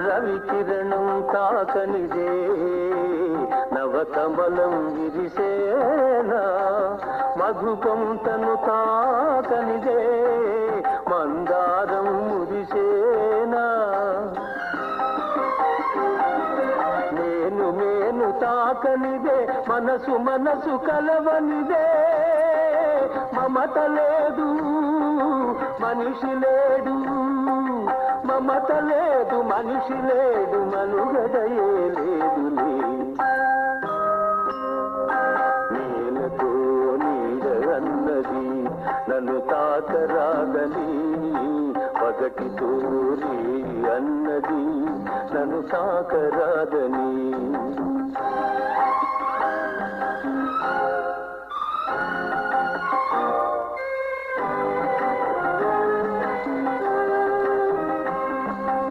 రవికిరణం తాకనిదే నవకమలం విరిసేనా మధుపంతను తాకనిదే మందారం మురిసేనా నేను తాకనిదే మనసు మనసు కలవనిదే మమత లేదు మనిషి లేడు మమత లేదు మనిషి లేడు మనుగడయే లేదులే నేలతో నీడన్నది నన్ను తాకరాదని పగటితో అన్నది నన్ను తాకరాదని